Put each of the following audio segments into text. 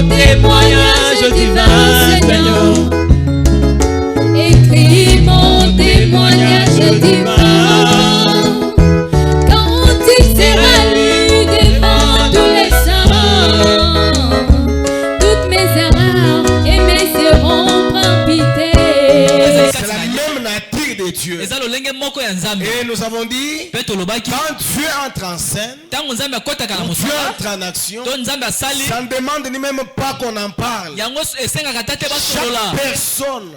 mon témoignage divin, Seigneur. Écris mon témoignage divin. Quand il sera lu devant tous les saints, toutes mes erreurs et mes seront pité. C'est la même nature de Dieu. Et nous avons dit, quand Dieu entre en scène, Dieu entre en action, ça ne demande ni même pas qu'on en parle. Chaque personne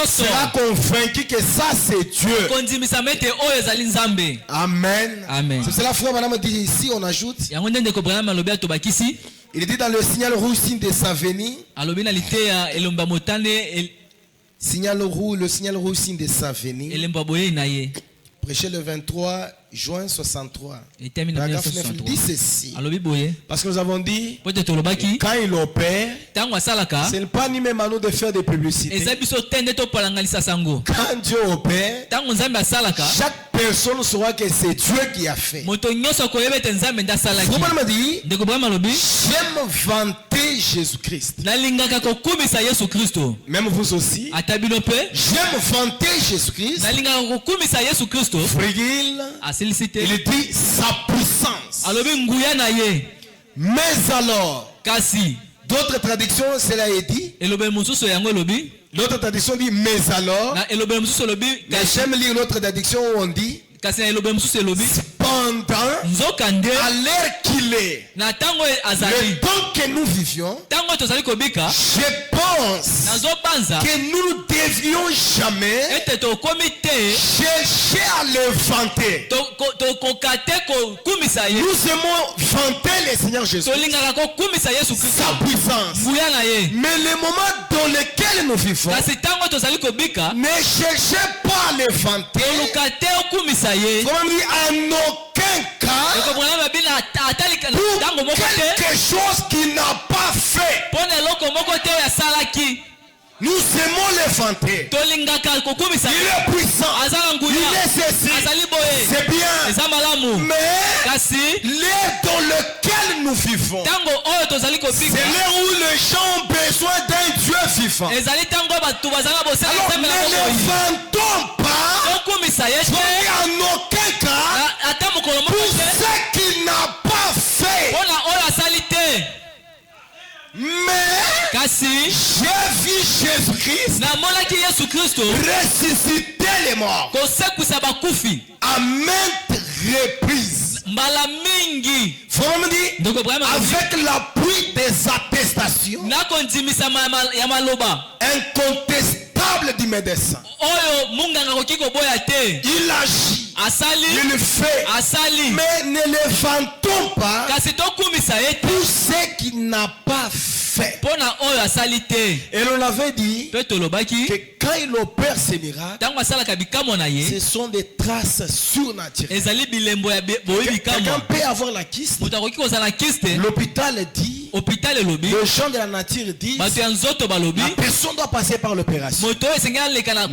sera convaincu que ça c'est Dieu. Amen. Amen. C'est cela, frère Madame dit ici, on ajoute. Il dit dans le signal rouge, signe de sa venue. Signal rouge, le signal rouge, signe de sa venue. Prêché le 23 juin 63. Paragraphe 9, il dit ceci. Parce que nous avons dit, quand il opère, ce n'est pas ni même à nous de faire des publicités. Quand Dieu opère, chaque personne saura que c'est Dieu qui a fait. Vous me dit, j'aime vanter Jésus-Christ. Même vous aussi. J'aime vanter Jésus-Christ. Frigile. Il dit sa puissance. Mais alors, d'autres traductions, cela est dit. D'autres traductions disent mais alors. Mais j'aime lire l'autre traduction où on dit cependant, à l'heure qu'il est, le temps que nous vivions, je pense que nous ne devions jamais chercher à le vanter. Nous aimons vanter le Seigneur Jésus, sa puissance. Mais le moment dans lequel nous vivons, ne cherchez pas à le vanter. Comment dire, en aucun cas pour quelque chose qu'il n'a pas fait. Nous aimons le vanter. Il est puissant. Il est ceci. C'est bien. Mais l'air dans lequel nous vivons, c'est l'air où les gens ont besoin d'un Dieu vivant. Alors ne le vantons pas. En aucun cas pour ce qu'il n'a pas fait. Mais j'ai vu Jésus-Christ ressusciter les morts à maintes reprises. Avec l'appui des attestations incontestables du médecin. Il agit, il fait, mais ne le vantons pas pour ce qu'il n'a pas fait. Et l'on avait dit que quand il opère ces miracles, ce sont des traces surnaturelles. Quelqu'un peut avoir la kyste. L'hôpital dit, le gens de la nature dit, la personne doit passer par l'opération. Mais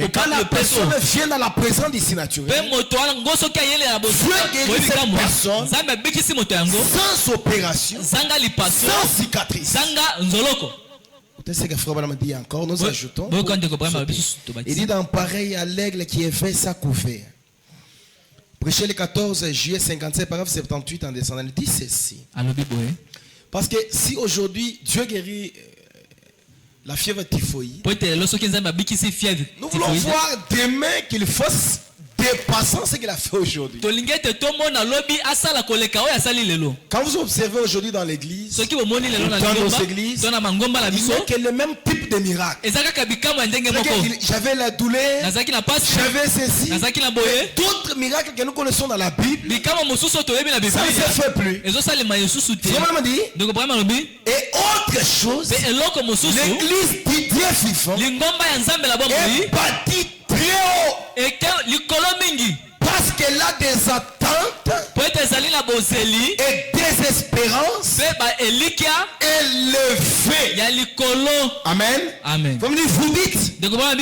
quand la personne vient dans la présence d'ici naturel, Dieu guérit cette personne sans opération, sans cicatrice. Peut-être que Frère Madame dit encore, nous ajoutons. Il dit dans pareil à l'aigle qui est fait sa couvert. Prêché le 14 juillet 57, paragraphe 78 en descendant, il dit ceci. Parce que si aujourd'hui Dieu guérit la fièvre typhoïde, nous voulons voir demain qu'il fasse dépassant ce qu'il a fait aujourd'hui. Quand vous observez aujourd'hui dans l'église, dans nos églises, il n'y a que le même type de miracle. J'avais la douleur, j'avais ceci. D'autres miracles que nous connaissons dans la Bible, ça ne se fait plus. Et autre chose, l'église du Dieu vivant est bâtie très haut. Parce qu'elle a des attentes et des espérances élevées. Amen. Vous dites, eh bien,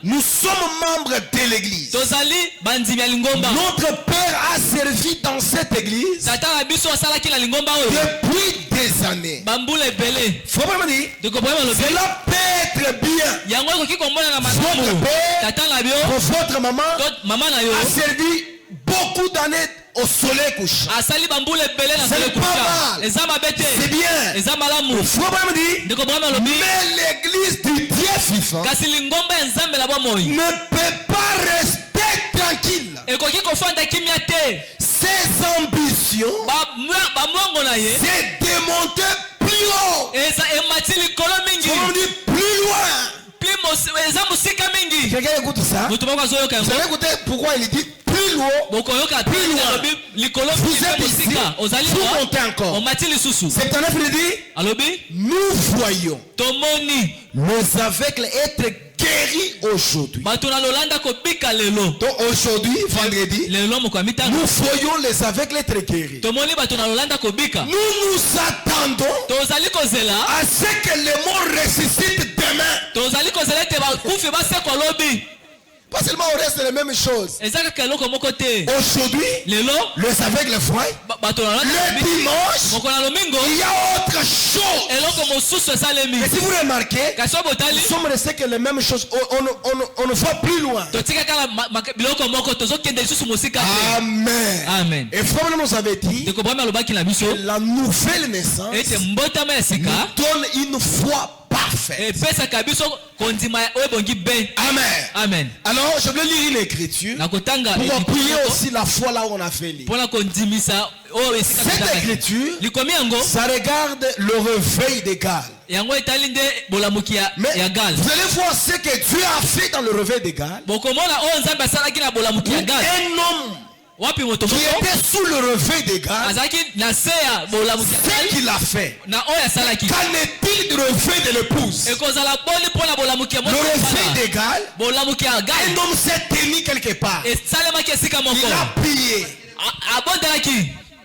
nous sommes membres de l'église. Notre Père a servi dans cette église depuis des années. Cela peut être bien. Votre maman a servi beaucoup d'années au soleil couchant. C'est pas mal. C'est bien. Mais l'église du Dieu vivant ne peut pas rester tranquille. Ses ambitions, c'est de monter plus haut. Plus loin. Quelqu'un écoute ça? Vous savez écouter pourquoi il dit plus loin? Vous êtes ici, vous montez encore. C'est un il dit, nous voyons les aveugles être guéris aujourd'hui. Donc aujourd'hui, vendredi, nous voyons les aveugles être guéris. Nous nous attendons à ce que les morts ressuscitent demain. Pas seulement on reste les mêmes choses. Aujourd'hui, les aveugles voient. Le dimanche, il y a autre chose. Et si vous remarquez, nous sommes restés que les mêmes choses. On ne voit plus loin. Amen. Et Frère nous avait dit la nouvelle naissance nous donne une foi parfaite. Amen. Alors, je vais lire une écriture pour appuyer aussi la foi là où on a fait lire. Cette écriture, ça regarde le réveil des Galles. Mais vous allez voir ce que Dieu a fait dans le réveil des Galles. Un homme qui était sous le réveil des Galles, ce qu'il a fait. Qu'en est-il du réveil de l'épouse? Le réveil des Galles, un homme s'est tenu quelque part. Il a prié.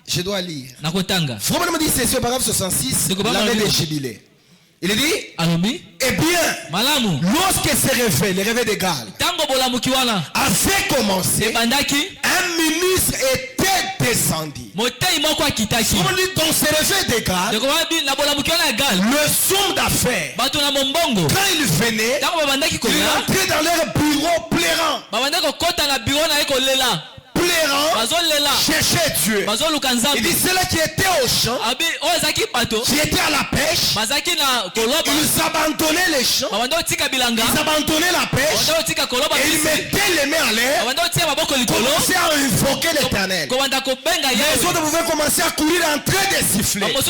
Je dois lire. Frère me dit c'est sur paragraphe 66, l'année des jubilés. Il dit, eh bien, lorsque ce réveil, le réveil des Galles, avait commencé, un ministre était descendu. Dans ce réveil des Galles, le somme d'affaires, quand il venait, il entrait dans leur bureau pleurant. Chercher Dieu. Il dit ceux-là qui étaient au champ, qui étaient à la pêche, ils abandonnaient les champs, ils abandonnaient la pêche, et ils mettaient les mains en l'air, commençaient à invoquer l'Éternel. Les autres pouvaient commencer à courir en train de siffler. Ça,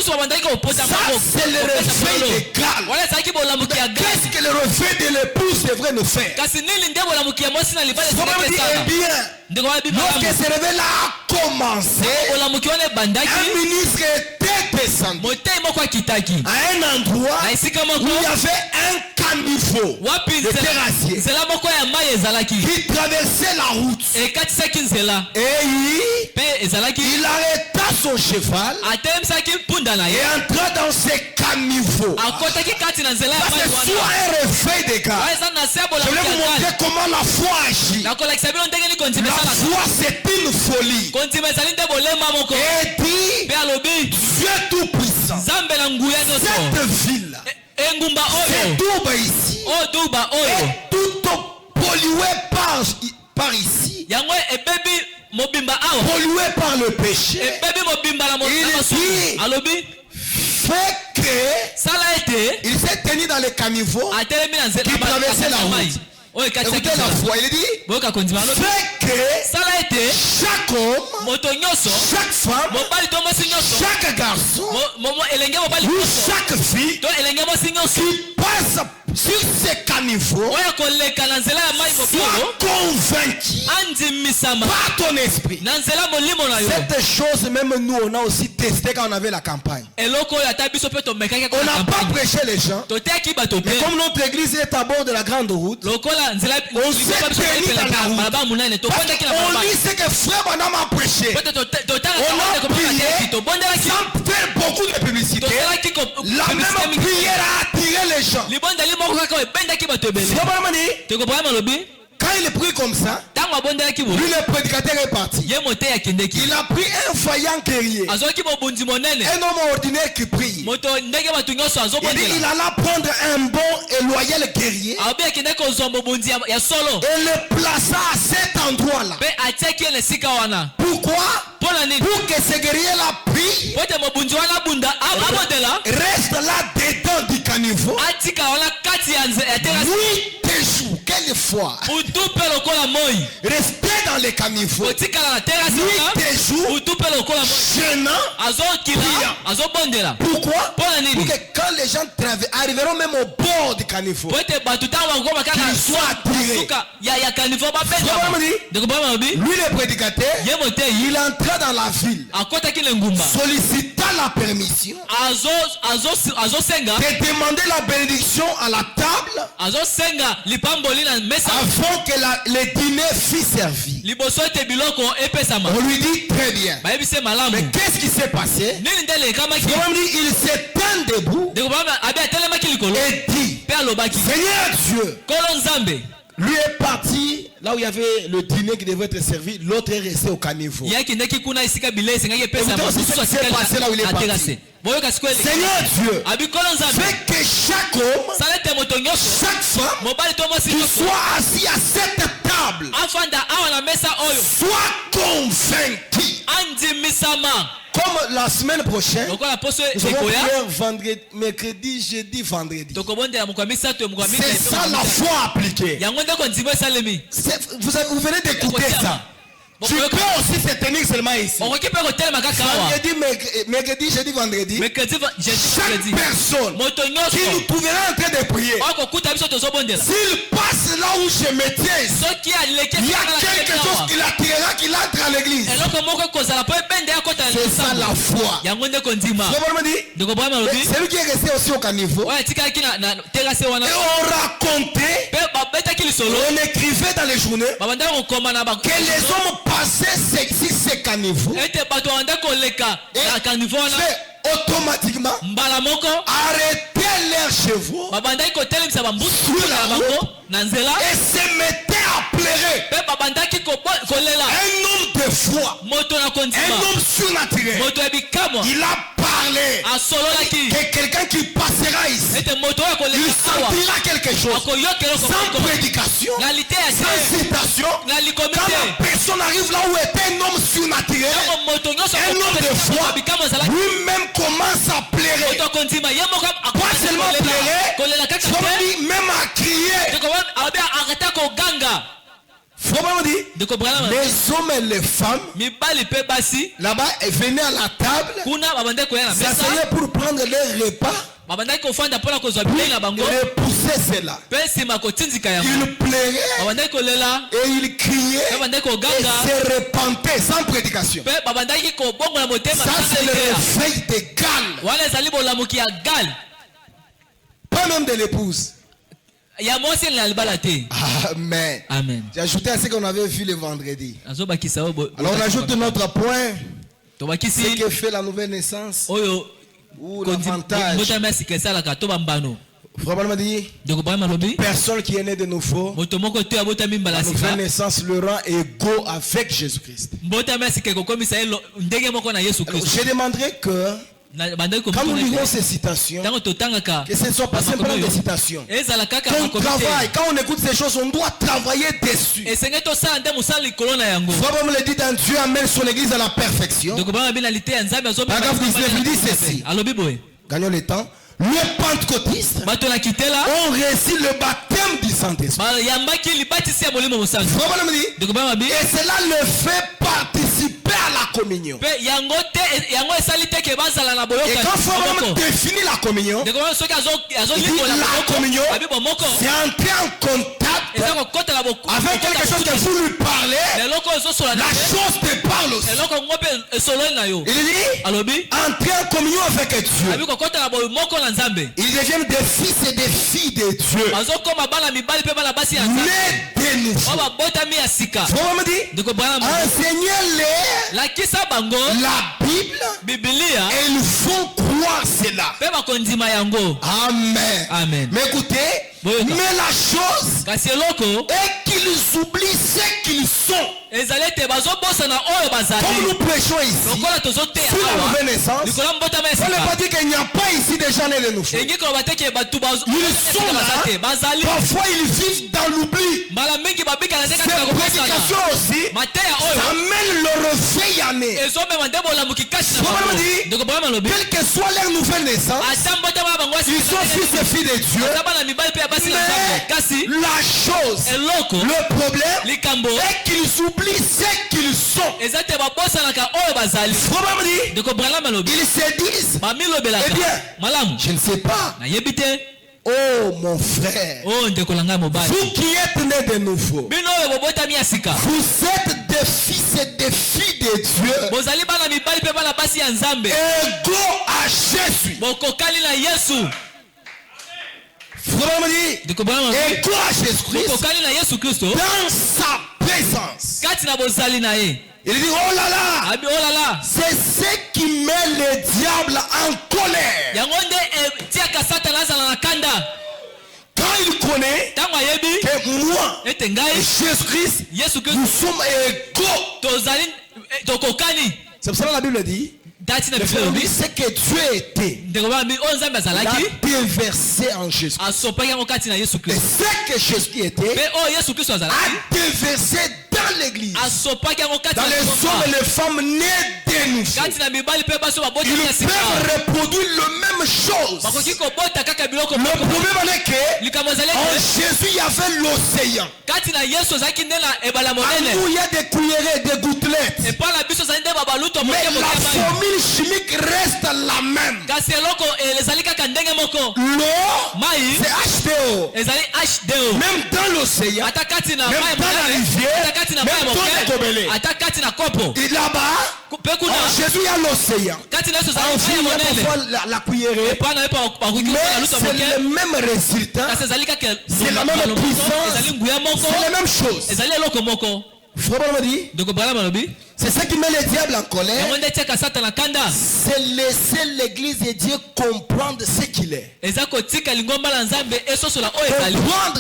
c'est le réveil des Galles. Qu'est-ce que le réveil de l'épouse devrait nous faire? Lorsque ce réveil a commencé, un ministre était descendu à un endroit où il y avait un caniveau de terrassier qui traversait la route. Et il arrêta son cheval et entra dans ce caniveau. C'est soit un réveil des gars. Je vais vous montrer comment la foi agit. La foi, c'est une folie. Et dit Dieu tout-puissant. Cette ville, c'est Touba ici, est tout pollué par ici, pollué par le péché. Il dit fait que il s'est tenu dans les caniveaux qui traversaient la route. Écoutez la foi, il dit fait que chaque homme, chaque femme, chaque garçon ou chaque fille qui passe sur ces caniveaux soit convaincu par ton esprit. Cette chose, même nous, on a aussi testé quand on avait la campagne. On n'a pas prêché les gens, mais comme notre église est à bord de la grande route, on s'est tenu dans la route. On lit ce que Frère Branham a prêché. On a prié sans faire beaucoup de publicité. La même prière a attiré les gens. Quand il est pris comme ça, lui le prédicateur est parti. Il a pris un vaillant guerrier, un homme ordinaire qui prie. Il alla prendre un bon et loyal guerrier et le plaça à cet endroit-là. Pourquoi? Pour que ce guerrier-là prie, reste là dedans du caniveau 8 jours. Quelle fois? Rester dans les caniveaux 8 jours, gênant, priant. Pourquoi? Pour que quand les gens arriveront même au bord du caniveau, qu'ils soient attirés. Lui le prédicateur, il entra dans la ville, sollicita la permission de demander la bénédiction à la table avant que le dîner fût servi. On lui dit très bien. Mais qu'est-ce qui s'est passé? Il s'est tenu debout et dit, Seigneur Dieu, lui est parti là où il y avait le dîner qui devait être servi, l'autre est resté au caniveau. Et vous savez ce qui s'est passé là où il est parti. Seigneur Dieu, fais que chaque homme, chaque femme qui soit assis à cette table soit convaincu. Comme la semaine prochaine, nous allons prier vendredi, mercredi, jeudi, vendredi. C'est ça la foi appliquée. Vous venez d'écouter ça. Tu peux aussi se tenir seulement ici. Mercredi, jeudi, vendredi. Chaque personne qui nous trouvera en train de prier, s'il passe là où je me tiens, il y a quelque chose qui l'attirera, qui l'entre à l'église. C'est ça la foi. C'est lui qui est resté aussi au caniveau. Et on racontait, on écrivait dans les journaux que les hommes passaient ces caniveaux et automatiquement arrêtaient leurs chevaux sur la route et se mettaient à pleurer. Un homme de foi, un homme surnaturel, il a parlé que quelqu'un qui passera ici, il sentira quelque chose sans prédication, sans citation. Quand la personne arrive là où est un homme surnaturel, un homme de foi, lui-même commence à pleurer. Pas seulement pleurer, même à crier. Les hommes et les femmes là-bas venaient à la table, s'asseyaient pour prendre leur repas. Il repoussait cela. Il pleurait et il criait et se repentait sans prédication. Ça c'est le réveil des Galles. Pas même de l'épouse. Amen. Amen. J'ai ajouté à ce qu'on avait vu le vendredi. Alors on ajoute notre point. Ce que fait la nouvelle naissance ou l'avantage. Vraiment dit, personne qui est né de nouveau, la nouvelle naissance le rend égaux avec Jésus-Christ. Je demanderais que quand nous lisons ces citations, que ce ne soit pas simplement des citations. Qu'on travaille, quand on écoute ces choses, on doit travailler dessus. Vraiment le dit dans Dieu amène son église à la perfection. Paragraphe 19, il dit ceci. Gagnons le temps. Les pentecôtistes ont reçu le baptême du Saint-Esprit. Et cela le fait participer à la communion. Et quand Frère définit la communion, il dit la communion, c'est entrer en contact avec quelque chose que vous lui parlez, la chose te parle aussi. Il dit entrer en communion avec Dieu. Ils deviennent des fils et des filles de Dieu. Mais de nouveau. Enseignez-les la Bible et ils vont croire vouloir cela. Amen. Amen. Mais écoutez, mais la chose est qu'ils oublient ce qu'ils sont. Comme nous prêchons ici, sur la nouvelle naissance, on ne pas dire qu'il n'y a pas ici des gens nés de nouveau. Ils sont là, parfois ils vivent dans l'oubli. Ces prédications aussi, ça amène le réveil à né. Quelle que soit leur nouvelle naissance, ils sont fils et filles de Dieu. Mais la chose, le problème est qu'ils oublient ce qu'ils sont. Ils se disent, eh bien, je ne sais pas. Oh mon frère, vous qui êtes nés de nouveau, vous êtes des fils et des filles de Dieu, égaux à Jésus. Frère me dit, égaux à Jésus-Christ dans sa présence. Il dit, oh là là, c'est ce qui met le diable en colère. Quand il connaît que moi et Jésus-Christ, nous sommes égaux. C'est pour ça que la Bible dit, c'est que Dieu était, il a déversé en Jésus. Et ce que Jésus était, a déversé dans l'église, dans les hommes et les femmes nés de nouveau. Ils peuvent reproduire la même chose. Le problème est que en Jésus il y avait l'océan. En nous il y a des cuillerées, des gouttelettes. Mais la formule chimique reste la même. L'eau, c'est H2O. Même dans l'océan, même dans la rivière, même dans les gobelets. Et là-bas, en Jésus il y a l'océan. En Jésus il y a parfois la cuillerée. Mais c'est le même résultat. C'est la même puissance. C'est la même chose. C'est ça qui met le diable en colère. C'est laisser l'église de Dieu comprendre ce qu'il est. Comprendre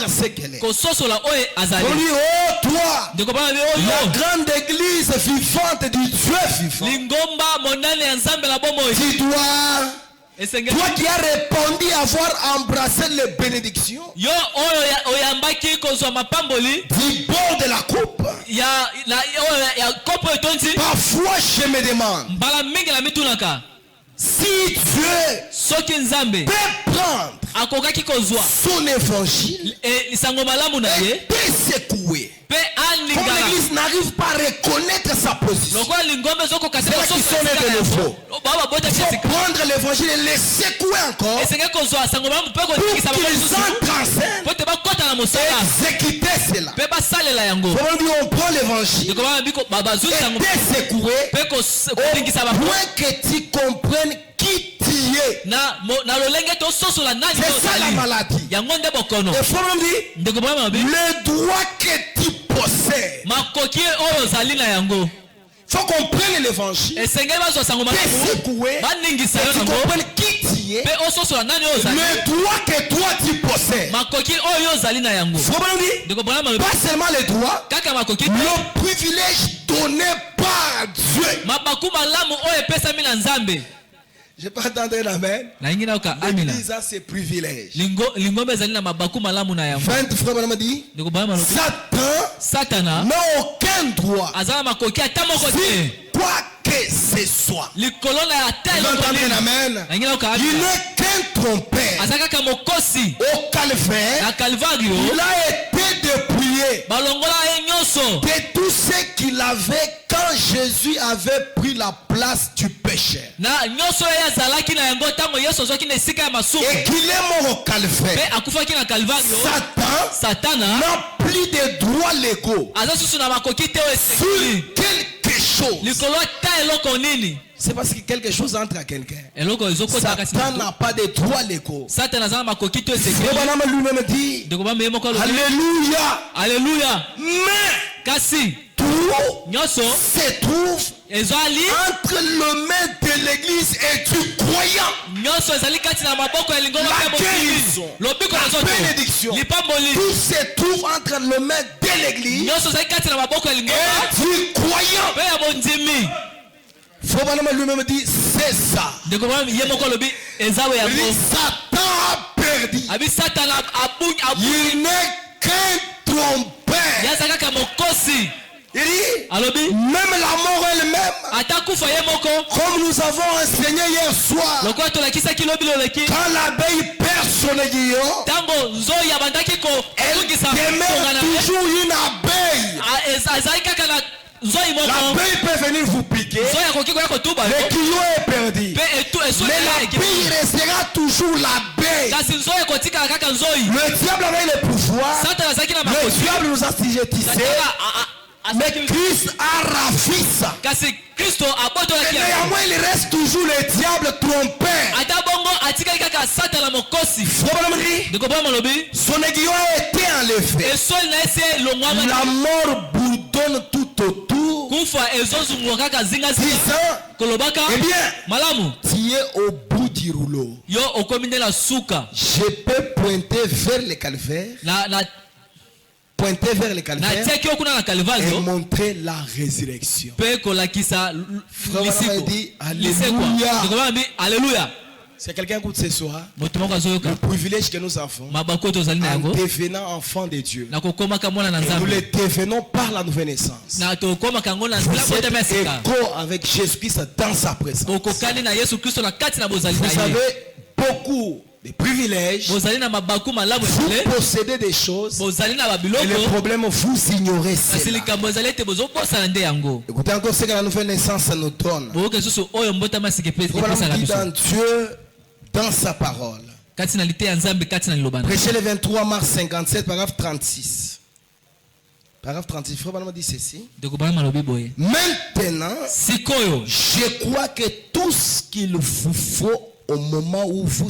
ce qu'elle est. On dit, oh toi, la grande église vivante du Dieu vivant. Tu dois... Toi qui as répondu avoir embrassé les bénédictions du bord de la coupe. Parfois je me demande si Dieu peut prendre son évangile et secouer. Comme l'église n'arrive pas à reconnaître sa position, c'est là qu'ils sont nés de nouveau. Il faut prendre l'évangile et le secouer encore pour qu'ils entrent en scène et exécuter cela. On prend l'évangile et secouer au point que tu comprennes qui tu es. C'est ça la maladie. Et le droit que tu possèdes, faut qu'on prenne l'évangile et secouer et tu comprennes qui tu es, le droit que toi tu possèdes. Pas seulement le droit, le privilège donné par Dieu. Je ne vais pas attendre l'amen. L'église a ses privilèges. 20 frères me dit, Satan n'a aucun droit si quoi que ce soit. Vous entendez l'amen? Il n'est qu'un trompeur. Au calvaire, il a été dépouillé de tout ce qu'il avait quand Jésus avait pris la place du pécheur. Et qu'il est mort au calvaire. Satan n'a plus de droits légaux sur quelque chose. C'est parce que quelque chose entre à quelqu'un. Satan n'a pas de droits légaux. Lui-même dit Alléluia. Alléluia. Mais tout se trouve entre le maître de l'église et du croyant. La guérison, la bénédiction, tout se trouve entre le maître de l'église et du croyant. Faut lui-même dire c'est ça. Satan a perdu. Il n'est qu'un trompeur. Il dit, même la mort elle-même, comme nous avons enseigné hier soir, quand l'abeille perd son aiguillon, elle demeure toujours une abeille. L'abeille peut venir vous piquer, l'aiguillon est perdu, mais l'abeille restera toujours l'abeille. Le diable avait le pouvoir, le diable nous a sujettisés, mais Christ a ravi ça. Et néanmoins il reste toujours le diable trompeur. Son aiguillon a été enlevé. La mort bourdonne tout autour, disant, eh bien, tu es au bout du rouleau. Je peux pointer vers le calvaire, et montrer la résurrection. Frère dit Alléluia. C'est quelqu'un qui écoute ce soir. Le privilège que nous avons en devenant enfants de Dieu. Nous le devenons par la nouvelle naissance. Vous êtes écho avec Jésus-Christ dans sa présence. Vous avez beaucoup de privilèges, vous possédez des choses, et le problème, vous ignorez cela. Écoutez encore ce que la nouvelle naissance nous donne. Vous dit dans Dieu, dans sa parole. Prêchez le 23 mars 57, paragraphe 36. Paragraphe 36, frère Banama dit ceci. Maintenant, je crois que tout ce qu'il vous faut au moment où vous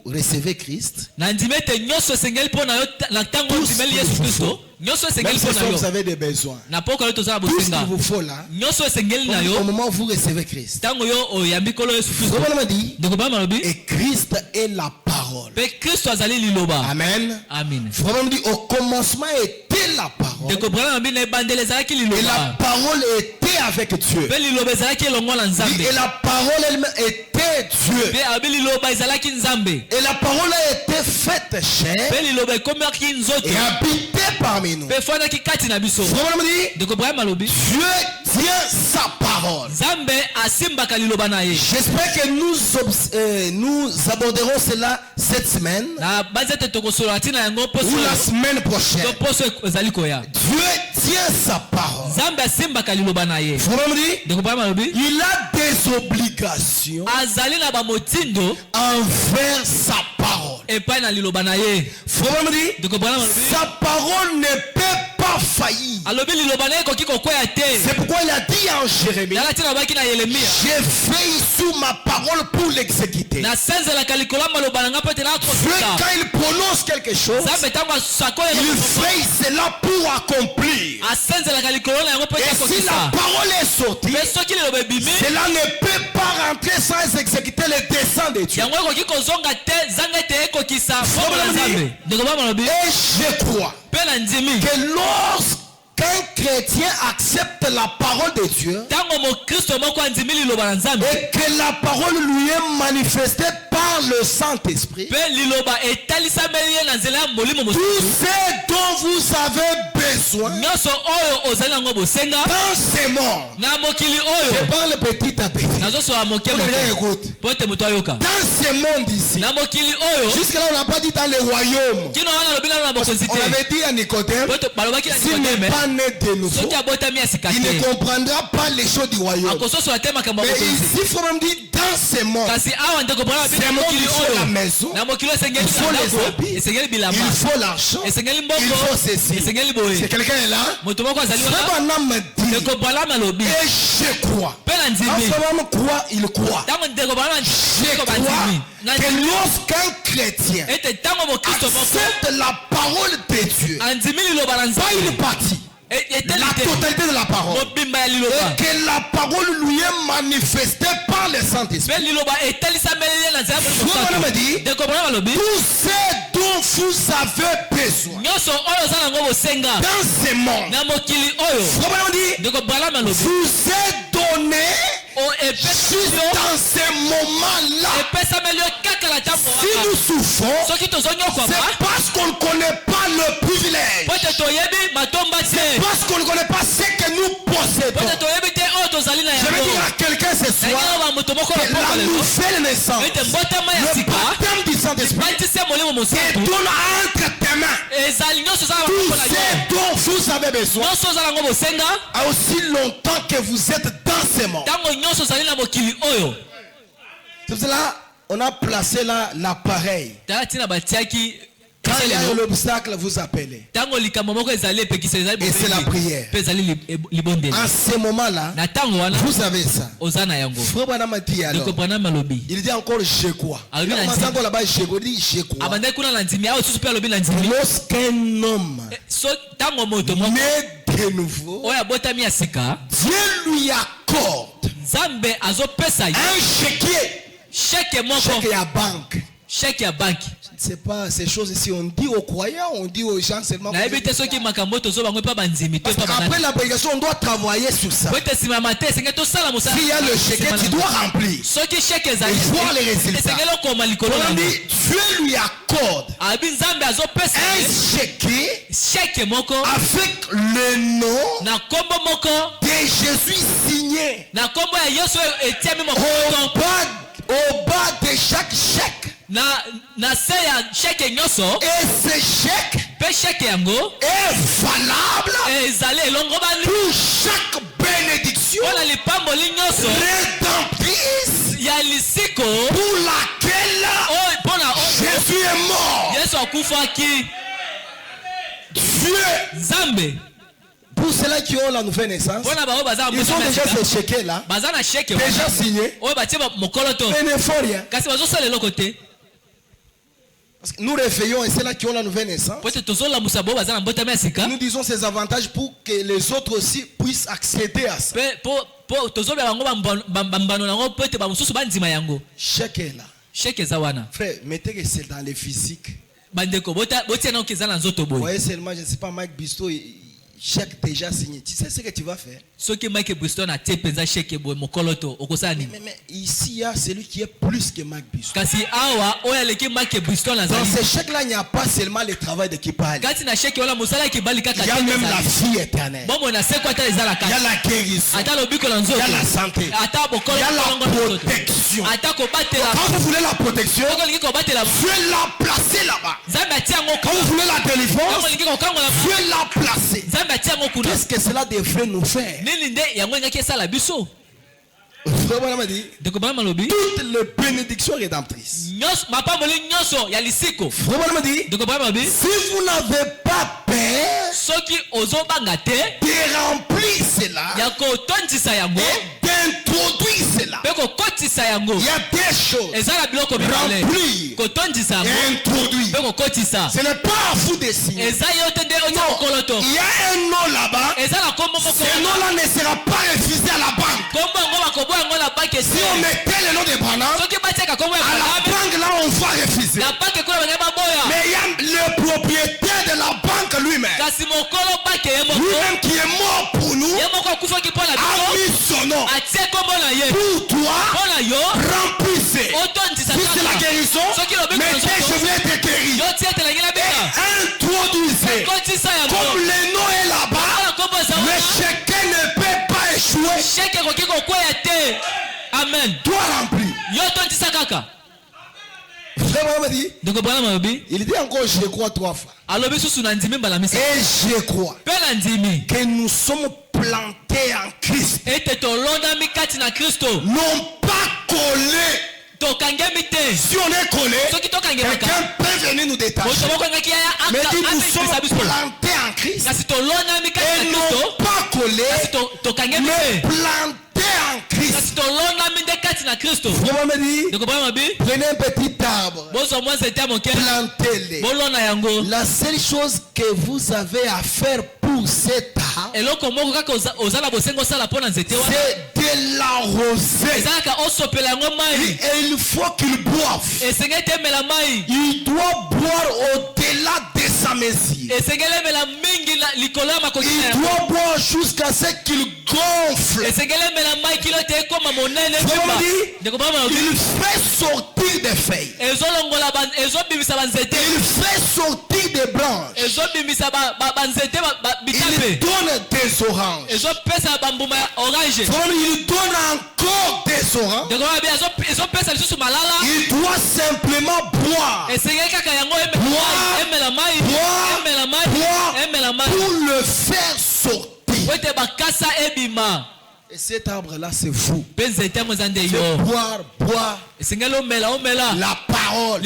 recevez Christ, même si vous avez des besoins, tout ce qu'il vous faut là, au moment où vous recevez Christ. Et Christ est la parole. Amen. Frère dit, au commencement était la parole. Et la parole était avec Dieu. Et la parole elle-même était Dieu. Et la parole a été faite chair et habitée parmi nous. Dieu tient sa parole. J'espère que nous aborderons cela cette semaine ou la semaine prochaine. Dieu tient sa parole. Il a des obligations envers sa parole. Sa parole ne peut pas faillir. C'est pourquoi il a dit en Jérémie, j'ai fait sous ma parole pour l'exécuter. Dieu, quand il prononce quelque chose, il fait cela pour accomplir. Et si la parole est sortie, cela ne peut pas rentrer sans exécuter les desseins de Dieu. Et je crois que lorsqu'un chrétien accepte la parole de Dieu et que la parole lui est manifestée par le Saint-Esprit, tout ce dont vous avez besoin dans ce monde, je parle petit à petit. Dans ce monde ici, jusque là on n'a pas dit dans le royaume. On avait dit à Nicodème, s'il n'est pas né de nouveau, il ne comprendra pas les choses du royaume. Mais ici il faut même dire dans ce monde, c'est moi qu'il faut la maison, il faut les habits, il faut l'argent, il faut ceci. C'est quelqu'un est là. Et je crois. En ce moment, quoi il croit. Je crois que lorsqu'un chrétien accepte la parole de Dieu, pas une partie, la totalité de la parole. Et que la parole lui est manifestée par le Saint-Esprit. Vous me dites, tout ce dont vous avez besoin dans ce monde, vous êtes donné juste dans ce moment-là. Si nous souffrons, c'est parce qu'on ne connaît pas le privilège. C'est parce qu'on ne connaît pas ce que nous possédons. Je veux dire à quelqu'un ce soir que la nouvelle naissance, le baptême du Saint-Esprit, te donne entre tes mains tout ce dont vous avez besoin, à aussi longtemps que vous êtes dans ce monde. C'est pour cela on a placé là l'appareil. Quand il y a l'obstacle, vous appelez. Et c'est la prière. En ce moment-là, vous avez ça. Il dit encore je crois. Lorsqu'un homme naît de nouveau, Dieu lui accorde un chéquier à banque. C'est pas ces choses ici, on dit aux croyants, on dit aux gens seulement. Parce qu'après la prédication, on doit travailler sur ça. S'il y a le chéquier, tu dois remplir. Et voir les résultats. On dit, Dieu lui accorde un chéquier avec le nom de Jésus signé au bas de chaque chèque. Et ce chèque est valable pour chaque bénédiction rédemptrice pour laquelle Jésus est mort. Dieu, pour ceux-là qui ont la nouvelle naissance, ils ont déjà ce chèque-là, déjà signé, mais ne font rien. Parce que nous réveillons et c'est là qui ont la nouvelle naissance. Nous disons ces avantages pour que les autres aussi puissent accéder à ça. Chèque est là. Frère, mettez que c'est dans les physiques. Vous voyez seulement, je ne sais pas, Mike Bisto, chèque déjà signé. Tu sais ce que tu vas faire? Mais ici, il y a celui qui est plus que Mike Bisto. Dans ce chèque-là, il n'y a pas seulement le travail d'équipage. Il y a même la vie éternelle. Il y a la guérison. Il y a la santé. Il y a la protection. Quand vous voulez la protection, Dieu l'a placé là-bas. Quand vous voulez la délivrance, Dieu l'a placé. Qu'est-ce que cela devrait nous faire? Toutes les bénédictions rédemptrices. Si vous n'avez pas peur de remplir cela et d'introduire cela, il y a des choses. Remplir et introduire. Ce n'est pas à vous de signer. Non. Il y a un nom là-bas. Ce nom-là ne sera pas refusé à la banque. Si on mettait le nom de Branham, à la banque là on va refuser. Mais il y a le propriétaire de la banque lui-même. Lui-même qui est mort pour nous, a mis son nom. Pour toi, remplissez. Si c'est la guérison, mettez je voulais être guéri. Et introduisez. Comme le nom est là-bas, le chacun ne peut pas échouer. Amen. Toi rempli. Il dit encore je crois 3 fois. Et je crois que nous sommes plantés en Christ. Non pas collés. Si on est collé, quelqu'un peut venir nous détacher. Mais dit nous sommes plantés en Christ. Et non pas collés, mais plantés en Christ. Prenez un petit arbre, plantez-les. La seule chose que vous avez à faire pour pour cet arbre, c'est de l'arroser. Et il faut qu'il boive. Il doit boire au-delà de sa mesure. Il doit boire jusqu'à ce qu'il gonfle. Il fait sortir des feuilles. Il fait sortir des branches. Il donne des oranges. Il donne encore des oranges. Il doit simplement boire. Pour le faire sortir. Et cet arbre-là, c'est vous. C'est boire la parole.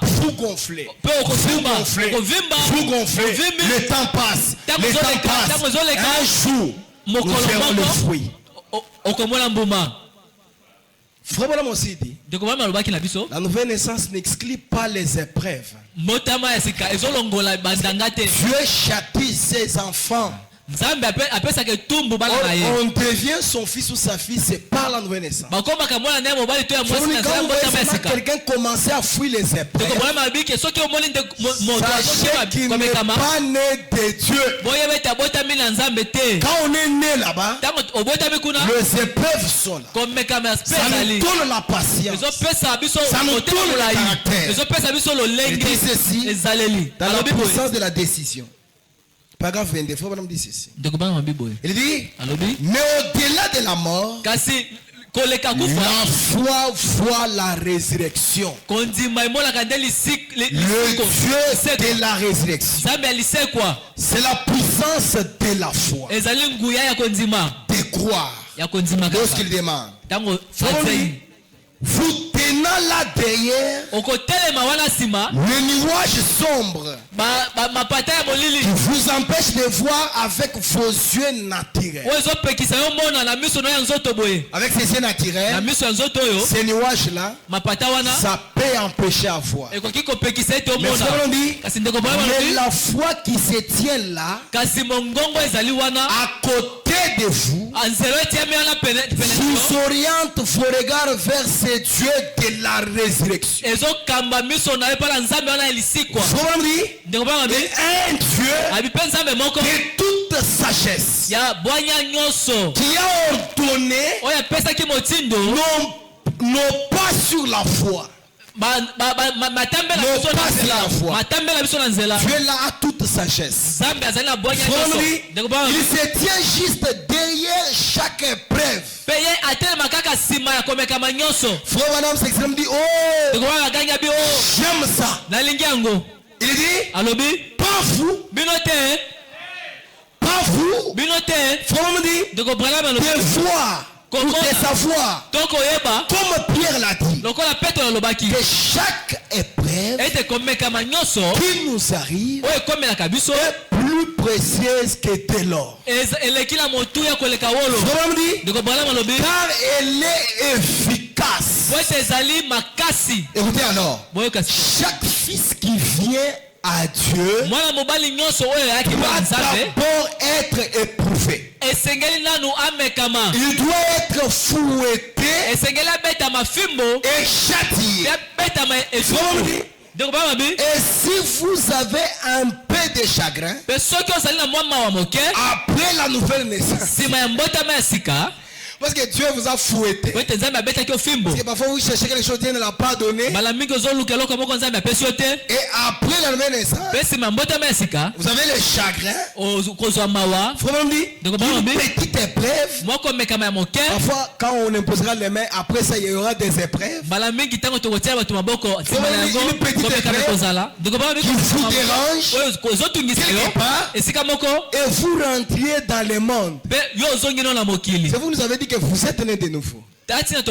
Vous gonflez. Vous gonflez. Le temps passe. Un jour, nous verrons le fruit. Frère Branham aussi dit, la nouvelle naissance n'exclut pas les épreuves. Dieu châtie ses enfants. On devient son fils ou sa fille, c'est par la nouvelle naissance. Quand quelqu'un commençait à fuir les épreuves, sachez qu'il n'est pas né de Dieu. Quand on est né là-bas, les épreuves sont là. Ça nous donne la patience. Ça nous donne le caractère. Il dit ceci dans la puissance de la décision. Paragraphe 22, frère Branham dit ceci. Il dit, mais au-delà de la mort, la foi voit la résurrection. Le Dieu de la résurrection. C'est la puissance de la foi. De croire. Lorsqu'il demande, vous tenant là derrière le nuage sombre qui vous empêche de voir avec vos yeux naturels. Avec ces yeux naturels, ces nuages là, ça peut empêcher à voir. Mais la foi qui se tient là, à côté de vous, vous oriente vos regards vers ce Dieu de la résurrection. Un Dieu de toute sagesse qui a ordonné non pas sur la foi. Dieu là a toute sagesse. Il se tient juste derrière chaque épreuve. Frère Branham s'exprime, dit, oh, j'aime ça. Il dit, pas vous, Frère Branham dit, de voir ou de savoir, comme Pierre l'a dit, que chaque épreuve qui nous arrive est plus précieuse que de l'or. Car elle est efficace. Écoutez alors, chaque fils qui vient à Dieu doit d'abord être éprouvé. Il doit être fouetté et châtié. Et si vous avez un peu de chagrin après la nouvelle naissance, parce que Dieu vous a fouetté. Parce que parfois vous cherchez quelque chose que Dieu ne l'a pas donné. Et après la nouvelle naissance, vous avez le chagrin. Frère dit, une petite épreuve. Parfois quand on imposera les mains, après ça il y aura des épreuves. Une petite épreuve qui vous dérange quelque part. Et vous rentriez dans le monde. C'est vous nous avez dit que vous êtes né de nouveau. Mais Dieu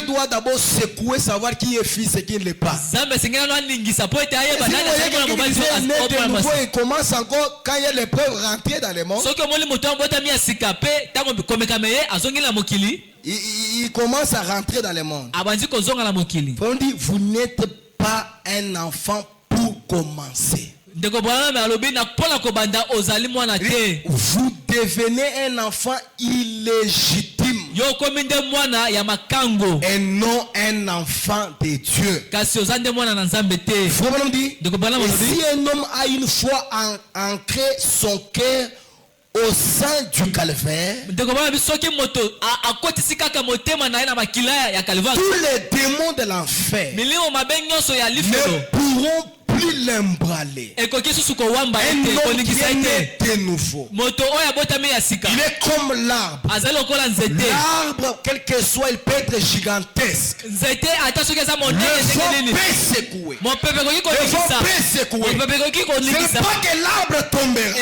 doit d'abord secouer, savoir qui est fils et qui ne l'est pas. Il commence encore quand il y a l'épreuve rentrée dans le monde. Il commence à rentrer dans le monde. On dit, vous n'êtes pas un enfant pour commencer. Vous devenez un enfant illégitime et non un enfant de Dieu. Et si un homme a une foi ancré son cœur au sein du calvaire, tous les démons de l'enfer ne pourront plus l'embraler. Un homme qui est né de nouveau, il est comme l'arbre. L'arbre, quel que soit, il peut être gigantesque. Le vent peut secouer. Le vent peut secouer. C'est pas que l'arbre tombera.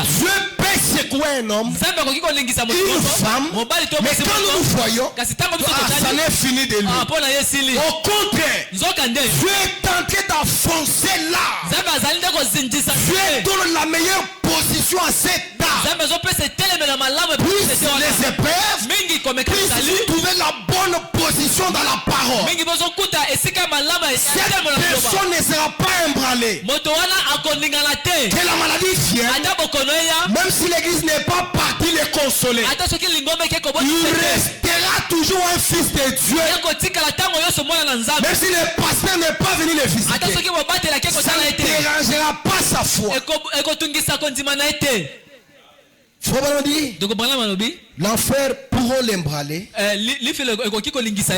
Dieu peut secouer un homme, une femme, mais quand nous nous voyons, ça n'est fini de lui. Au contraire, Dieu est en train d'enfoncer l'arbre. Dieu donne la meilleure position à cet arbre. Plus les épreuves, plus vous trouvez la bonne position dans la parole. Cette personne ne sera pas embranlée. Que la maladie vienne, même si l'église n'est pas partie les consoler, il restera toujours un fils de Dieu. Même si le pasteur n'est pas venu le visiter, ça ne dérangera pas sa foi. L'enfer pourront l'embraler.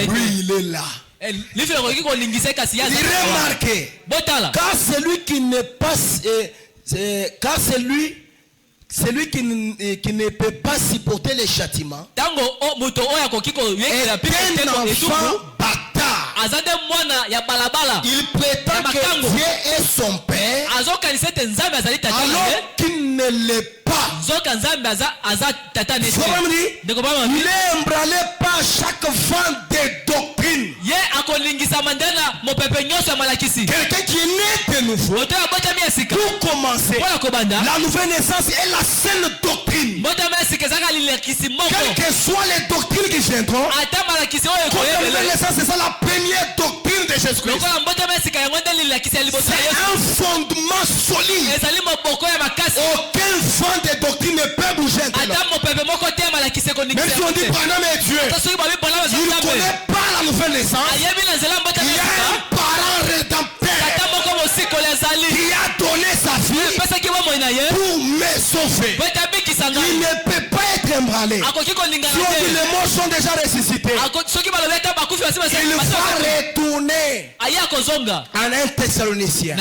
Oui, il est là. Il remarquez, car celui qui ne passe, car celui qui ne peut pas supporter les châtiments est un enfant bâtard. Il prétend que Dieu est son père alors qu'il ne l'est pas. Il est emballé par chaque vent de doctrine. Quelqu'un qui est né de nouveau, pour commencer, la nouvelle naissance est la saine doctrine. Quelles que soient les doctrines qui viendront, la nouvelle naissance, c'est ça la première doctrine de Jésus-Christ. C'est un fondement solide. Aucun vent de doctrine ne peut bouger. Même si on dit Branham est Dieu, il ne connaît pas la nouvelle naissance. Il y a un parent rédempteur qui a donné sa vie pour me sauver. Il ne peut pas être embranlé. Si on dit les morts sont déjà ressuscités, il va retourner en 1 Thessaloniciens.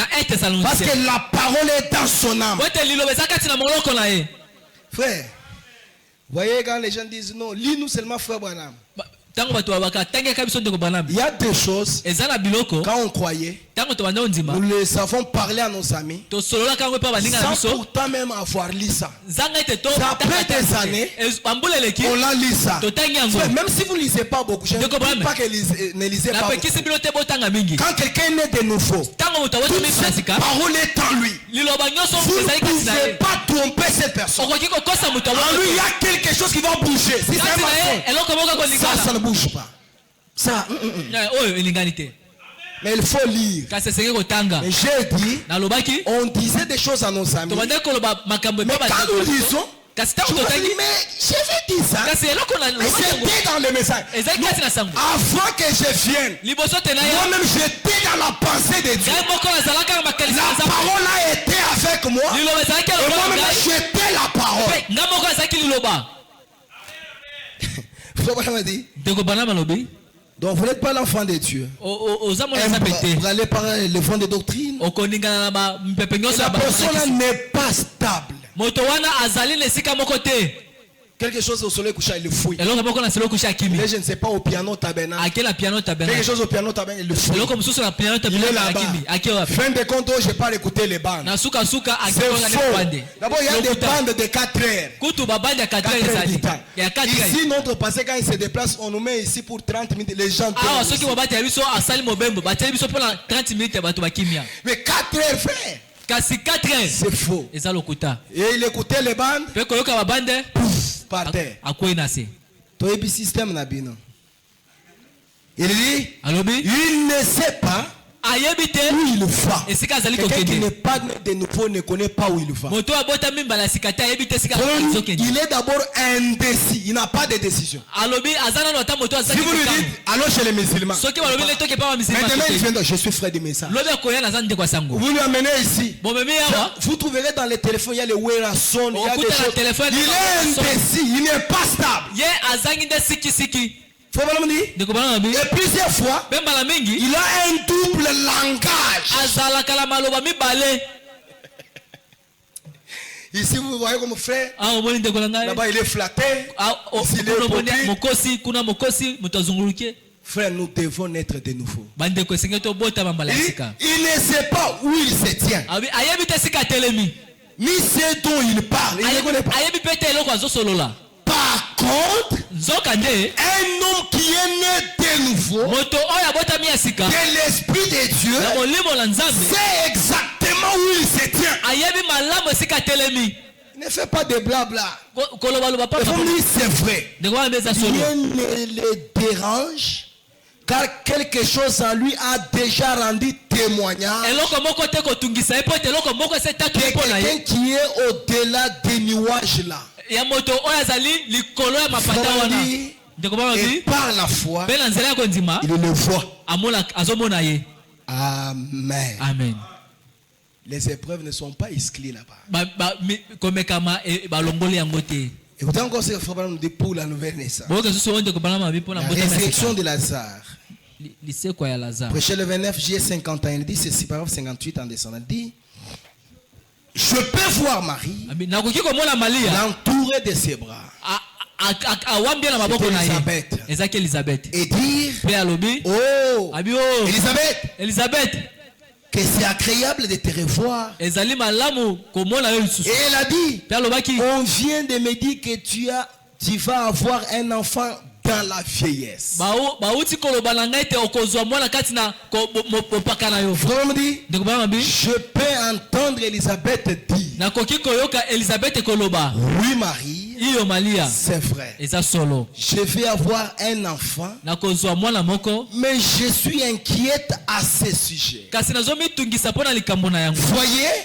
Parce que la parole est dans son âme. Frère, voyez quand les gens disent non, lis-nous seulement frère Branham. Il y a des choses, quand on croyait, nous les savons parler à nos amis, sans pourtant même avoir lu ça. Après des années, on a lu ça. Même si vous ne lisez pas beaucoup, je ne dis pas que ne lisez pas beaucoup. Quand quelqu'un est né de nouveau, toute cette parole est en lui. Vous ne pouvez pas tromper cette personne. En lui, il y a quelque chose qui va bouger. Si c'est un mensonge, ça ne bouge pas. Ça, mais il faut lire. Mais j'ai dit, on disait des choses à nos amis. Mais quand nous lisons, mais je vais dire ça. Mais c'était dans le message. Avant que je vienne, moi-même j'étais dans la pensée de Dieu. La parole a été avec moi. Et moi-même j'étais la parole. Donc vous n'êtes pas l'enfant de Dieu. Vous allez parler le fond de doctrine. La personne n'est pas stable. Quelque chose au soleil couché, il le fouille. Mais je ne sais pas, au piano tabernacle. Quelque chose au piano tabernacle, il le fouille. Il est là-bas. Fin de compte, je n'ai pas écouté les bandes. C'est faux. D'abord, il y a des bandes de 4 heures. 4 heures du temps. Ici, notre passé, quand il se déplace, on nous met ici pour 30 minutes. Les gens mais 4 heures, frère. C'est faux. Et il écoutait les bandes. Pouf, par terre. Il dit, il ne sait pas où il va. Quelqu'un qui n'est pas de nouveau ne connaît pas où il va. Il est d'abord indécis. Il n'a pas de décision. Si vous lui dites, allons chez les musulmans. Maintenant il vient de, je suis frère de Messa. Vous lui amenez ici. Vous trouverez dans les téléphones, il y a les Werason, il y a des choses. Il est indécis, il n'est pas stable. Et plusieurs fois, il a un double langage. Ici vous voyez comme frère, là-bas il est flatté, ici il est poté. Frère, nous devons naître de nouveau. Il ne sait pas où il se tient, ni ce dont il parle. Il ne connaît pas. Par contre, un homme qui est né de nouveau, de l'Esprit de Dieu, sait exactement où il se tient. Ne fais pas de blabla. C'est vrai. Rien ne le dérange, car quelque chose en lui a déjà rendu témoignage. Quelqu'un qui est au-delà des nuages là. Et par la foi, il le voit. Amen. Amen. Les épreuves ne sont pas exclues là-bas. Et vous encore ce frère nous dit pour la nouvelle naissance. La résurrection de Lazare. Prêcher le 29 juillet 51, il dit ceci, paragraphe 58 en descendant. Il dit, je peux voir Marie l'entourer de ses bras. C'était Elisabeth. Et dire, oh, Elisabeth, que c'est agréable de te revoir. Et elle a dit, on vient de me dire que tu vas avoir un enfant dans la vieillesse. Je peux entendre Elisabeth dire, oui Marie, c'est vrai, je vais avoir un enfant, mais je suis inquiète à ce sujet. Voyez,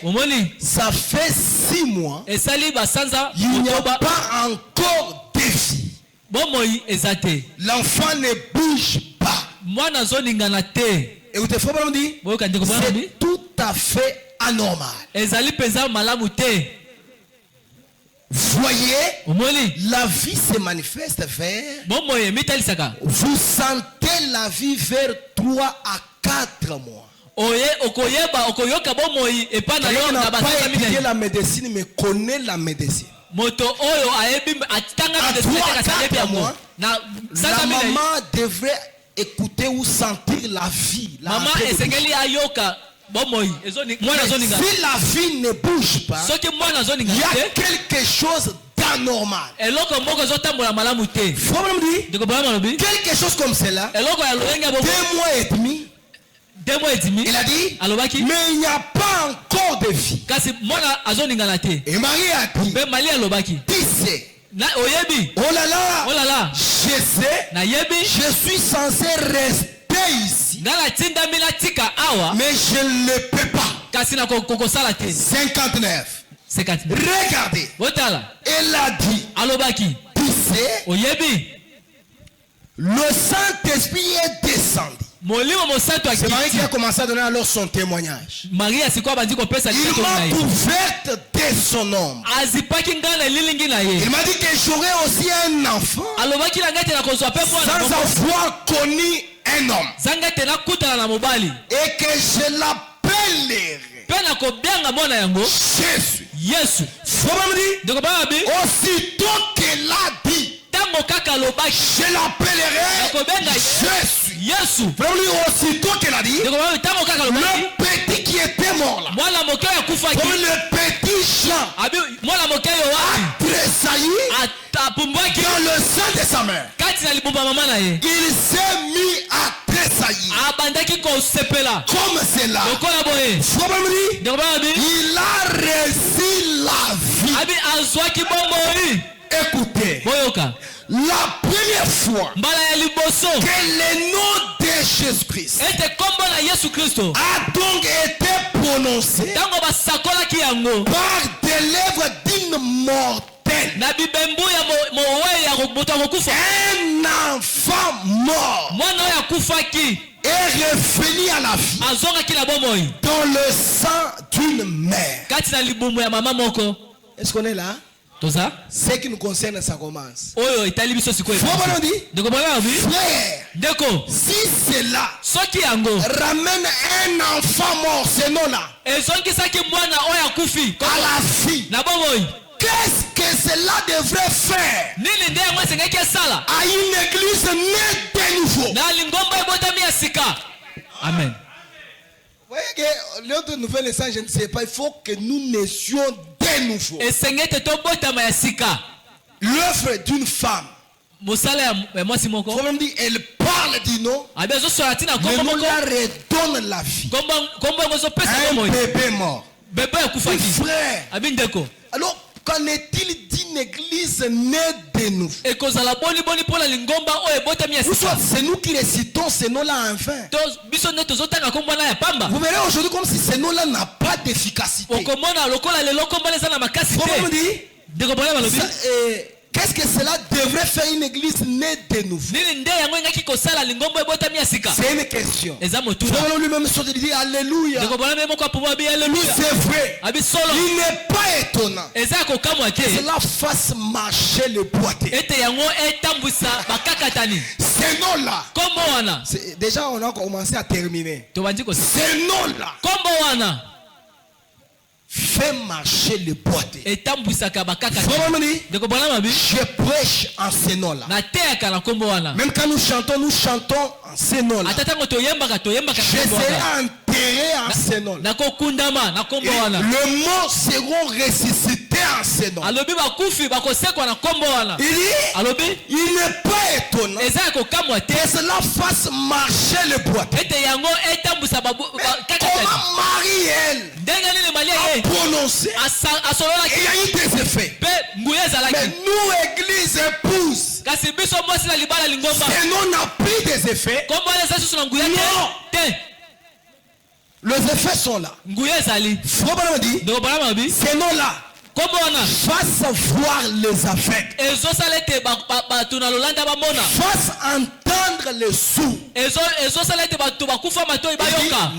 ça fait 6 mois, il n'y a pas encore de vie. L'enfant ne bouge pas. Et vous c'est tout à fait anormal. Voyez, la vie se manifeste vers, vous sentez la vie vers 3 à 4 mois. Quelqu'un n'a pas étudié la médecine mais connaît la médecine. La maman devrait écouter ou sentir la vie. Si la vie ne bouge pas, il y a quelque chose d'anormal. Quelque chose comme cela, 2 mois et demi, il a dit, mais il n'y a pas encore de vie. Et Marie a dit, oh là là, je sais, je suis censé rester ici, mais je ne le peux pas. 59. Regardez, elle a dit, le Saint-Esprit est descendu. C'est Marie qui a commencé à donner alors son témoignage. Il m'a couverte de son ombre. Il m'a dit que j'aurai aussi un enfant sans avoir connu un homme. Et que je l'appellerai Jésus. Aussitôt qu'elle a dit, je l'appellerai Jésus. Aussitôt qu'elle a dit, le petit qui était mort là, comme le petit Jean, a tressailli dans le sein de sa mère. Il s'est mis à tressaillir comme cela. Il a reçu la vie. Écoutez, la première fois que le nom de Jésus-Christ a donc été prononcé par des lèvres dignes mortelles. Un enfant mort est revenu à la vie dans le sang d'une mère. Est-ce qu'on est là? Ce qui nous concerne, ça commence. Frère, si cela ramène un enfant mort, ce nom-là, à la vie, qu'est-ce que cela devrait faire à une église née de nouveau? Amen. Vous voyez que l'autre nouvelle naissance, je ne sais pas, il faut que nous naissions de nouveau. L'œuvre d'une femme, elle parle du nom, le nom la redonne la vie. Un bébé mort. Frère, alors qu'en est-il d'une église née de nouveau? C'est nous qui récitons ce nom-là enfin. Vous verrez aujourd'hui comme si ce nom-là n'a pas d'efficacité. Qu'est-ce que cela devrait faire une église née de nouveau? C'est une question. Lui-même dit Alléluia. C'est vrai. Il n'est pas étonnant que cela fasse marcher le boité. Ce nom-là, déjà on a commencé à terminer. Ce nom-là fait marcher le boité. Je prêche en ce nom-là. Même quand nous chantons en ce nom-là. Je serai enterré en ce nom-là. Le mot seront ressuscités en ce nom. Il n'est pas étonnant que cela fasse marcher le boité. Comment Marie, elle, a prononcé, il y a eu des effets. Mais nous, église épouse, ce nom n'a pris des effets. Non. Les effets sont là. Ce nom-là fasse voir les affects, fasse entendre les sourds.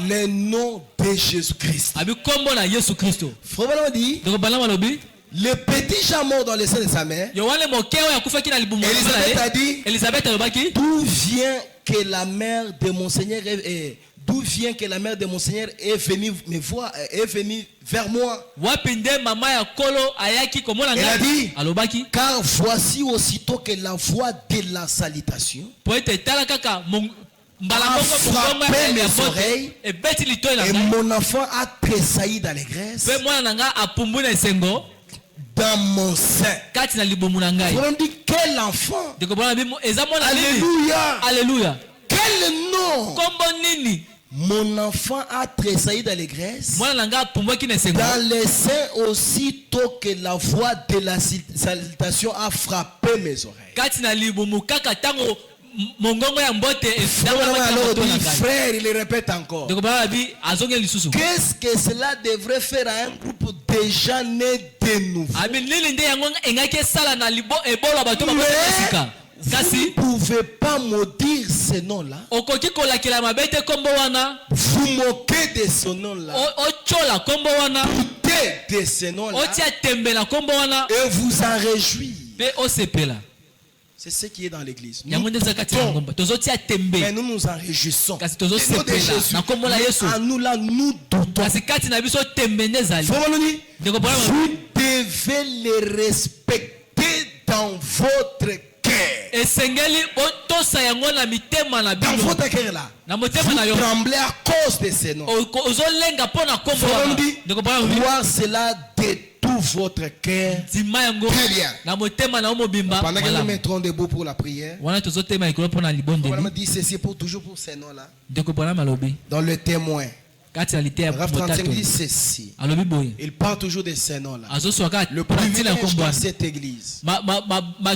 Le nom de Jésus-Christ. Le petit Jean mort dans le sein de sa mère, Élisabeth a dit, d'où vient que la mère de mon Seigneur est venue me voir, est venue vers moi. Elle a dit, car voici aussitôt que la voix de la salutation a frappé mes oreilles et mon enfant a tressailli d'allégresse dans mon sein. On dit, quel enfant? Alléluia. Alléluia. Quel nom? Mon enfant a tressailli d'allégresse dans les seins aussitôt que la voix de la salutation a frappé mes oreilles. Frère, il répète encore. Qu'est-ce que cela devrait faire à un groupe déjà né de nouveau? Vous ne pouvez pas maudire ce nom-là. Vous moquez de ce nom-là. Doutez de ce nom-là. Et vous en réjouissez. C'est ce qui est dans l'église. Mais nous nous en réjouissons. En nous là, nous doutons. Vous devez les respecter dans votre cœur. Dans votre cœur là, vous tremblez à cause de ces noms. Voir cela de tout votre cœur. Très bien. Pendant que nous mettrons debout pour la prière, on me dit ceci pour toujours pour ces noms là. Dans le témoin, Rav 35 dit ceci. Il parle toujours de ces noms là. Le privilège de cette église,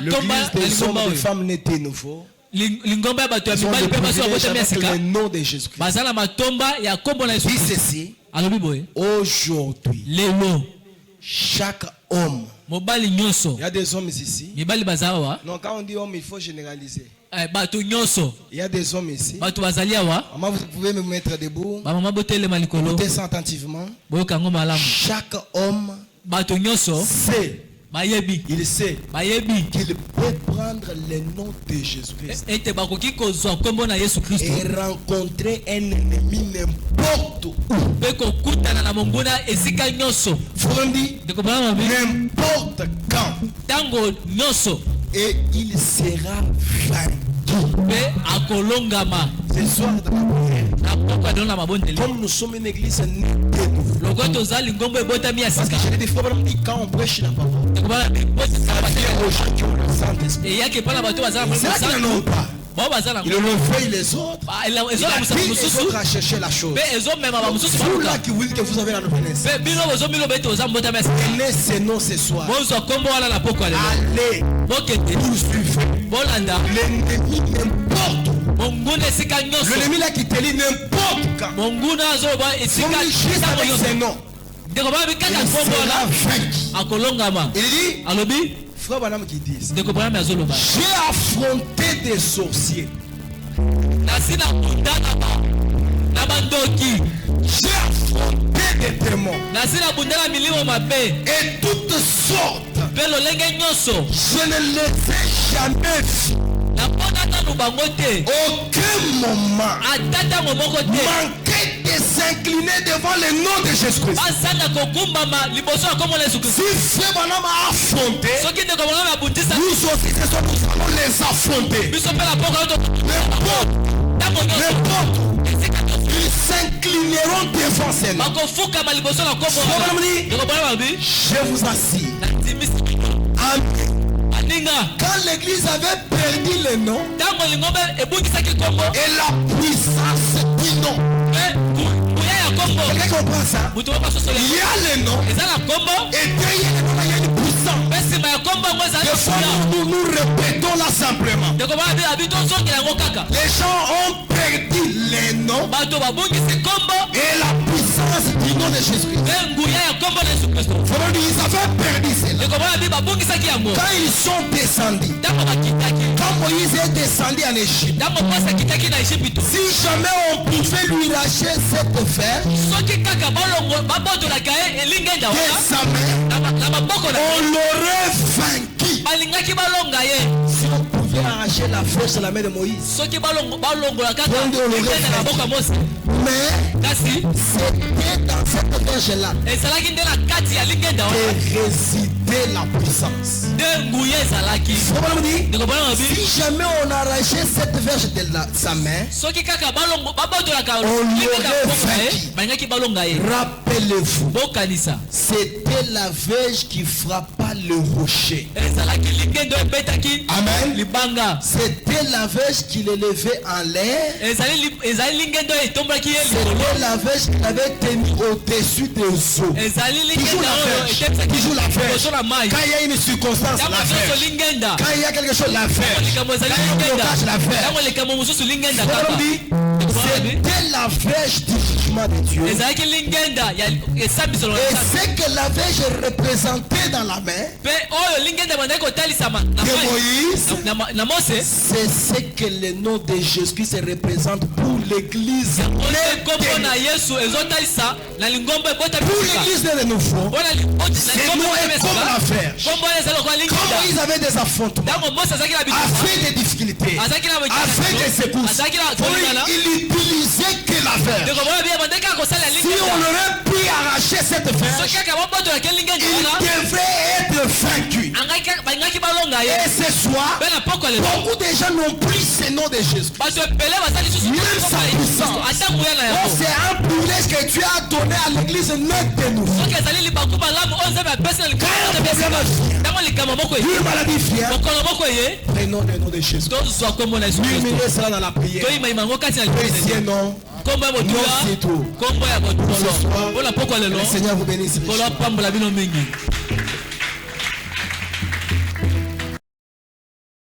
l'église des hommes et des femmes nés de nouveau, lingomba bato ya mibali pe baso bota mesika le nom de Jésus-Christ bazala matomba ya kombo na Yesu ceci alobi boye aujourd'hui lelo chaque homme mobali nyonso il y a des hommes ici mibali bazawa non quand on dit homme il faut généraliser bato nyonso il y a des hommes ici bato bazali awa maman vous pouvez me mettre debout maman botele malikolo écoutez ça attentivement boyoka ngo malamu chaque homme bato nyonso sait il sait qu'il peut prendre le nom de Jésus-Christ et rencontrer un ennemi n'importe où. Fondi, n'importe quand. Et il sera vaincu. Ce soir dans la prière, comme nous sommes une église parce que j'ai des fois quand on prêche la parole, ça vient aux gens qui ont le Saint-Esprit. C'est là qu'ils n'en ont pas. Ils l'ont fait les autres. Il a pris les autres à chercher la chose. Vous là qui voulez que vous avez la noblesse, prenez ces noms ce soir. Allez, poursuivez l'ennemi n'importe où. L'ennemi là qui te lit n'importe quand. Il dit frère Banam qui dit j'ai affronté des sorciers, j'ai affronté des démons et toutes sortes, je ne les ai jamais vus. Aucun moment manquait de s'incliner devant le nom de Jésus-Christ. Si Frère Banam a affronté, nous aussi nous allons les affronter. N'importe où. Ils s'inclineront devant ces noms. Je vous assure. Amen. Quand l'église avait perdu le nom et la puissance du nom, quelqu'un comprend ça? Il y a le nom et derrière le nom il y a une puissance. Des fois nous répétons là simplement. Les gens ont perdu le nom et la puissance du nom de Jésus-Christ. Ils avaient perdu cela. Quand ils sont descendus, quand Moïse est descendu en Égypte, si jamais on pouvait lui lâcher cette verge on l'aurait vaincu. Si on pouvait arracher la flèche de la main de Moïse, mais c'était dans cette verge là que résidait la puissance. Si jamais on arrachait cette verge de sa main, on l'aurait vaincu. Rappelez-vous, c'était la verge qui frappa le rocher. Amen. C'était la verge qui l'élevait en l'air. C'était la verge qui avait tenu au-dessus des eaux. Toujours la verge. Quand il y a une circonstance, la verge. Quand il y a quelque chose, la verge. Quand il y a un blocage, la verge. C'était la verge du jugement de Dieu. Et c'est que la verge représentée dans la main de Moïse, c'est ce que le nom de Jésus-Christ représente pour l'église. Pour l'église de nouveau, ce nom est comme la verge. Comme Moïse avait des affrontements, avait des difficultés, avait des secousses, il utilisait que la verge. Si on aurait pu arracher cette verge, il devrait être vaincu. Et ce soir, beaucoup de gens n'ont plus ce nom de Jésus. Même sa puissance. C'est un privilège que tu as donné à l'église nette de nous. Une maladie vient. Prenons le nom de Jésus. Murmurez cela dans la prière. Précieux nom. Non, c'est tout. Ce soir, le Seigneur vous bénisse.